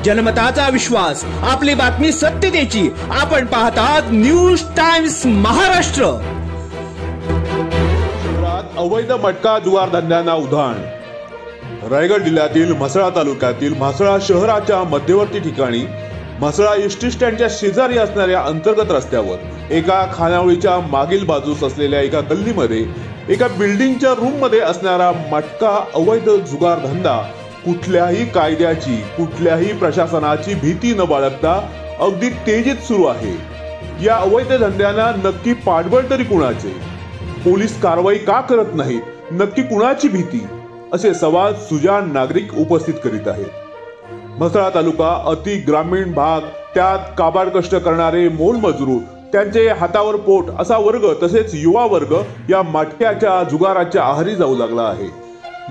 जनमताचा विश्वास, आपली बातमी सत्यतेची. आपण पाहतात न्यूज टाइम्स महाराष्ट्र. शहरात अवैध मटका जुगार धंद्यांना उधाण. रायगड जिल्ह्यातील म्हसळा तालुक्यातील म्हसळा शहराच्या मध्यवर्ती ठिकाणी म्हसळा एसटी स्टँडच्या शेजारी असणाऱ्या अंतर्गत रस्त्यावर एका खानावळीच्या मागील बाजूस असलेल्या एका गल्लीमध्ये एका बिल्डिंगच्या रूम मध्ये असणारा मटका अवैध जुगार धंदा कुठल्याही कायद्याची, कुठल्याही प्रशासनाची भीती न बाळगता अगदी तेजीत सुरू आहे. या अवैध धंद्यांना नक्की पाठबळ तरी कुणाचे? पोलीस कारवाई का करत नाहीत? नक्की कुणाची भीती? असे सवाल सुजाण नागरिक उपस्थित करीत आहेत. म्हसळा तालुका अति ग्रामीण भाग, त्यात काबाड कष्ट करणारे मोलमजूर, त्यांचे हातावर पोट असा वर्ग तसेच युवा वर्ग या मटक्याच्या जुगाराच्या आहारी जाऊ लागला आहे.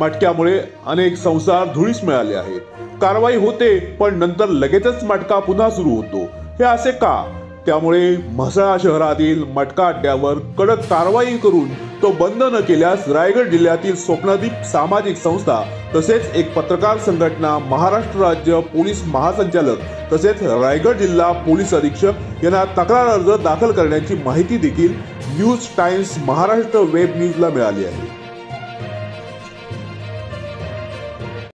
मटक्यामुळे अनेक संसार धुळीस मिळाले आहेत. कारवाई होते पण नंतर लगेचच मटका पुन्हा सुरू होतो. हे असे का? त्यामुळे म्हसळा शहरातील मटका अड्ड्यावर कडक कारवाई करून तो बंद न केल्यास रायगड जिल्ह्यातील स्वप्नदीप सामाजिक संस्था तसेच एक पत्रकार संघटना, महाराष्ट्र राज्य पोलीस महासंचालक तसेच रायगड जिल्हा पोलीस अधीक्षक यांना तक्रार अर्ज दाखल करण्याची माहिती देखील न्यूज टाइम्स महाराष्ट्र वेब न्यूजला मिळाली आहे.